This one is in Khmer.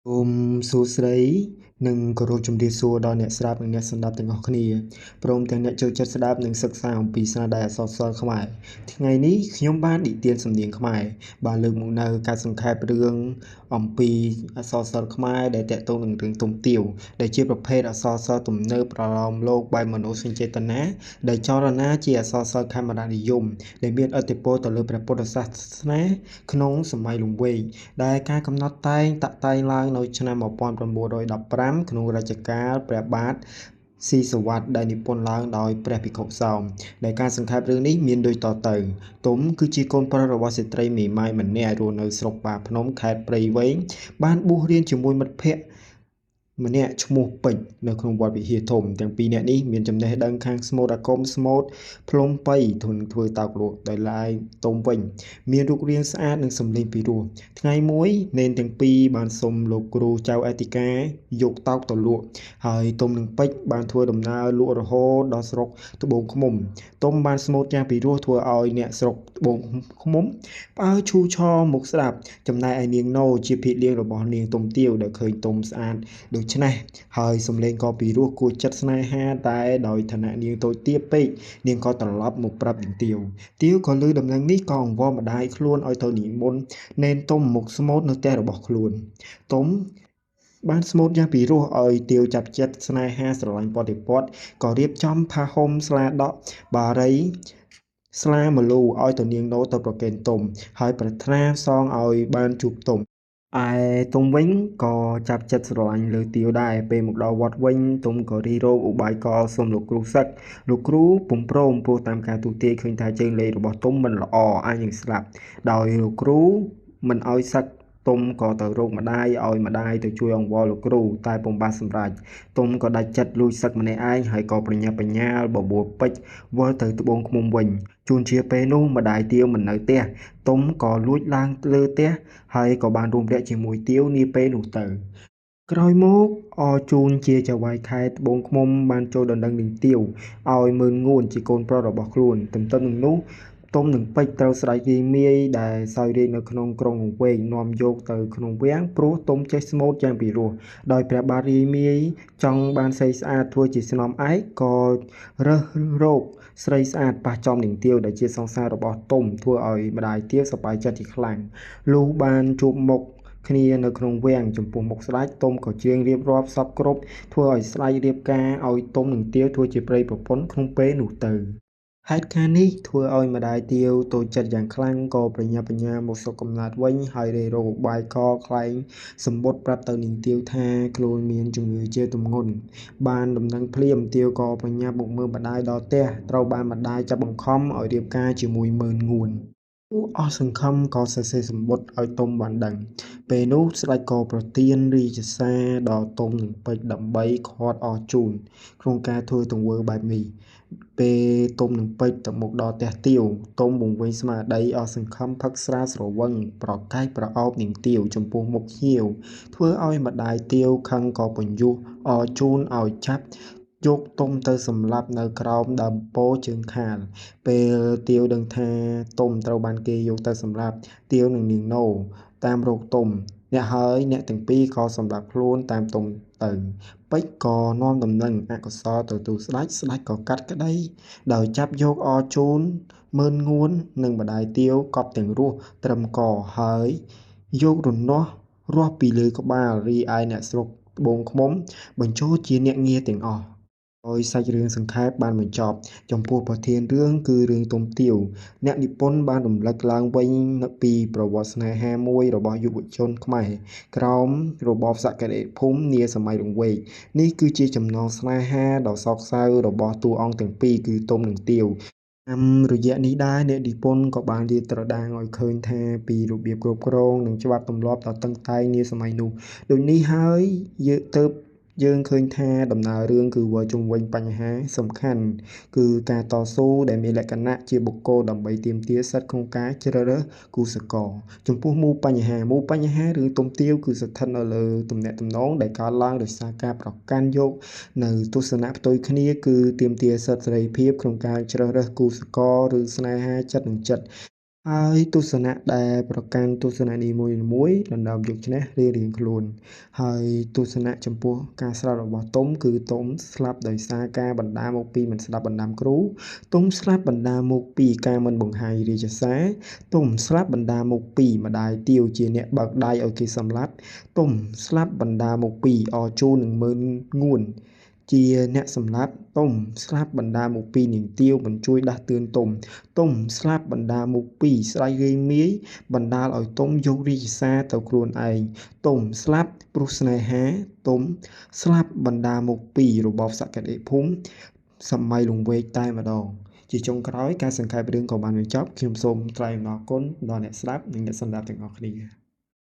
សូមសួស្តីនិងគោរពជំរាបសួរដល់អ្នកស្ដាប់និងអ្នកស្ដាប់ទាំងអស់គ្នាព្រមទាំងអ្នកចូលចិត្តស្ដាប់និងសិក្សាអំពីស្នាដៃអក្សរសិល្ប៍ខ្មែរថ្ងៃនេះខ្ញុំបាននិទានសំនៀងខ្មែរបានលើកមកនៅការសង្ខេបរឿងអំពីអក្សរសិល្ប៍ខ្មែរដែលទាក់ទងនឹងរឿងទុំទាវដែលជាប្រភេទអក្សរសិល្ប៍ទំនើបប្រឡោមលោកបែបមនោសញ្ចេតនាដែលចលនាជាអក្សរសិល្ប៍ខេមរនិយមដែលមានឥទ្ធិពលទៅលើព្រះពុទ្ធសាសនាក្នុងសម័យលង្វែកដែលការកំណត់តាក់តែងឡើងនៅឆ្នាំ1915ក្នុងរជ្ជកាលព្រះបាទស៊ីសុវត្ថិដែលនិពន្ធឡើងដោយព្រះភិក្ខុសោមដែលការសង្ខេបរឿងនេះមានដូចតទៅទុំគឺជាកូនប្រុសរបស់ស្ត្រីមេម៉ាយម្នាក់រស់នៅស្រុកបាភ្នំខេត្តព្រៃវែងបានបួសរៀនជាមួយមិត្តភក្តិម្នាក់ឈ្មោះពេជ្រនៅក្នុងវត្តវិហារធំទាំងពីរនាក់នេះមានចំណេះដឹងខាងស្មូតអាគមស្មូតផ្លុំប៉ៃធន់ធ្វើតោកលក់ដោយឡែកទុំវិញមានរូបរាងស្អាតនិងសម្លេងពីរោះថ្ងៃមួយនេនទាំងពីរបានសុំលោកគ្រូចៅអធិការយកតោកទៅលក់ហើយទុំនិងពេជ្របានធ្វើដំណើរលក់រហូតដល់ស្រុកត្បូងឃ្មុំទុំបានស្មូតយ៉ាងពីរោះធ្វើឲ្យអ្នកស្រុកត្បូងឃ្មុំផ្អើលឈូឆរមកស្ដាប់ចំណែកឯនាងណូជាភរិយារបស់នាងទុំទាវដែលឃើញទុំស្អាតដូច្នេះហើយសំឡេងក៏ពីរោះគួរចិត្តស្នេហាតែដោយឋានៈនាងតូចទាបពេកនាងក៏ត្រឡប់មកប្រាប់នាងទាវក៏ឮដំណឹងនេះក៏អង្វរម្ដាយខ្លួនឲ្យទៅនិមន្តនេនទុំមកស្មូតនៅផ្ទះរបស់ខ្លួនទុំបានស្មូតយ៉ាងពីរោះឲ្យទាវចាប់ចិត្តស្នេហាស្រឡាញ់ព័ទ្ធក៏រៀបចំផាហ៊ុមស្លាដកបារីស្លាមលូឲ្យទៅនាងណូទៅប្រគេនទុំហើយប្រាថ្នាសងឲ្យបានជួបទុំឯទុំវិញក៏ចាប់ចិត្តស្រឡាញ់លើទាវដែរពេលមកដល់វត្តវិញទុំក៏រិះរកឧបាយកលសុំលោកគ្រូសឹកលោកគ្រូពុំព្រមព្រោះតាមការទូទាយឃើញថាជើងលេខរបស់ទុំមិនល្អអាចនឹងស្លាប់ដោយលោកគ្រូមិនឲ្យសឹកទុំក៏ទៅរកម្ដាយឲ្យម្ដាយទៅជួយអង្វរលោកគ្រូតែពុំបានសម្រេចទុំក៏ដាច់ចិត្តលួចសឹកម្នាក់ឯងហើយក៏ប្រញាប់ប្រញាល់បបួលពេជ្រវិលទៅត្បូងឃ្មុំវិញជួនជាពេលនោះម្ដាយទាវមិននៅផ្ទះទុំក៏លួចឡើងលើផ្ទះហើយក៏បានរួមរយៈជាមួយទាវនាពេលនោះទៅក្រោយមកអរជូនជាចៅហ្វាយខេត្តត្បូងឃ្មុំបានចូលដណ្ដឹងនាងទាវឲ្យមើលងួនជាកូនប្រុសរបស់ខ្លួនទន្ទឹមនឹងនោះទុំនិងពេជ្រត្រូវស្ដេចរាយមាយដែលសោយរាជ្យនៅក្នុងក្រុងលង្វែកនាំយកទៅក្នុងវាំងព្រោះទុំចេះស្មូតយ៉ាងពីរោះដោយព្រះបាទរាយមាយចង់បានស្រីស្អាតធ្វើជាស្នំឯកក៏រើសរោគស្រីស្អាតប៉ះចំនាងទាវដែលជាសង្សាររបស់ទុំធ្វើឲ្យម្ដាយទាវសប្បាយចិត្តជាខ្លាំងលុះបានជួបមុខគ្នានៅក្នុងវាំងចំពោះមុខស្ដេចទុំក៏ច្រៀងរៀបរាប់សពគ្រប់ធ្វើឲ្យស្ដេចរៀបការឲ្យទុំនិងទាវធ្វើជាប្តីប្រពន្ធក្នុងពេលនោះទៅហេតុការណ៍នេះធ្វើឲ្យម្ដាយទាវតូចចិត្តយ៉ាងខ្លាំងក៏ប្រញាប់ប្រញាល់មកស្រុកកំណើតវិញហើយរិះរកឧបាយកលខ្លែងសម្បុត្រប្រាប់ទៅនាងទាវថាខ្លួនមានជំងឺជាទម្ងន់បានដំណឹងភ្លាមទាវក៏ប្រញាប់មកមើលម្ដាយដល់ផ្ទះត្រូវបានម្ដាយចាប់បង្ខំឲ្យរៀបការជាមួយម៉ឺនងួនអស់សង្ឃឹមក៏សរសេរសម្បុត្រឲ្យទុំបានដឹងពេលនោះស្ដេចក៏ប្រទានរាជសារដល់ទុំនិងពេជ្រដើម្បីឃាត់អរជូនក្នុងការធ្វើទង្វើបែបនេះពេលទុំនិងពេជ្រទៅមកដល់ផ្ទះទាវទុំវង្វេងស្មារតីអស់សង្ឃឹមផឹកស្រាស្រវឹងប្រកែកប្រអប់នាងទាវចំពោះមុខភ្ញៀវធ្វើឲ្យម្ដាយទាវខឹងក៏បញ្យុះអរជូនឲ្យចាប់យកទុំទៅសម្លាប់នៅក្រោមដើមពោធិ៍ជើងខាលពេលទាវដឹងថាទុំត្រូវបានគេយកទៅសម្លាប់ទាវនិងនាងណូតាមរកទុំអ្នកទាំងពីរក៏សម្លាប់ខ្លួនតាមទុំទៅពេជ្រក៏នាំដំណឹងអកុសលទៅទូលស្ដេចក៏កាត់ក្តីដោយចាប់យកអរជូនម៉ឺនងួននិងម្ដាយទាវកប់ទាំងរស់ត្រឹមកហើយយករនាស់រាស់ពីលើក្បាលរីឯអ្នកស្រុកត្បូងឃ្មុំបញ្ចូលជាអ្នកងារទាំងអស់ដោយសាច់រឿងសង្ខេបបានបញ្ចប់ចំពោះប្រធានរឿងគឺរឿងទុំទាវអ្នកនិពន្ធបានរំលឹកឡើងវិញពីប្រវត្តិស្នេហាមួយរបស់យុវជនខ្មែរក្រោមរបបសក្តិភូមិនាសម័យលង្វែកនេះគឺជាចំណងស្នេហាដ៏សោកសៅរបស់តួអង្គទាំងពីរគឺទុំនិងទាវតាមរយៈនេះដែរអ្នកនិពន្ធក៏បានលាតត្រដាងឲ្យឃើញថាពីរបៀបគ្រប់គ្រងនិងច្បាប់ទម្លាប់ដ៏តឹងតែងនាសម័យនោះដូចនេះហើយយើងឃើញថាដំណើររឿងគឺវិលជុំវិញបញ្ហាសំខាន់គឺការតស៊ូដែលមានលក្ខណៈជាបុគ្គលដើម្បីទាមទារសិទ្ធិក្នុងការជ្រើសរើសគូស្រករចំពោះមូលបញ្ហាឬទុំទាវគឺស្ថិតនៅលើទំនាក់ទំនងដែលកើតឡើងដោយសារការប្រកាន់យកនៅទស្សនៈផ្ទុយគ្នាគឺទាមទារសិទ្ធិសេរីភាពក្នុងការជ្រើសរើសគូស្រករឬស្នេហាចិត្តនឹងចិត្ត ហើយទស្សនៈដែលប្រកាន់ទស្សនៈនីមួយៗដណ្ដើមយកឈ្នះរៀងៗខ្លួនហើយទស្សនៈចំពោះការស្លាប់របស់ទុំគឺទុំស្លាប់ដោយសារការបណ្តាលមកពីមិនស្តាប់បណ្តាំគ្រូទុំស្លាប់បណ្តាលមកពីការមិនបង្ហាញរាជសារទុំស្លាប់បណ្តាលមកពីម្ដាយទាវជាអ្នកបើកដៃឲ្យគេសម្លាប់ទុំស្លាប់បណ្តាលមកពីអរជូននិងម៉ឺនងួនជាអ្នកសម្លាប់ទុំស្លាប់បណ្តាលមកពីនាងទាវមិនជួយដាស់តឿនទុំស្លាប់បណ្តាលមកពីស្ដេចរាយមាយបណ្តាលឲ្យទុំយករាជសារទៅខ្លួនឯងទុំស្លាប់ព្រោះស្នេហាទុំស្លាប់បណ្តាលមកពីរបបសក្តិភូមិសម័យលង្វែកតែម្ដងជាចុងក្រោយការសង្ខេបរឿងក៏បានបញ្ចប់ខ្ញុំសូមថ្លែងអំណរគុណដល់អ្នកស្ដាប់និងអ្នកស្ដាប់ទាំងអស់គ្នា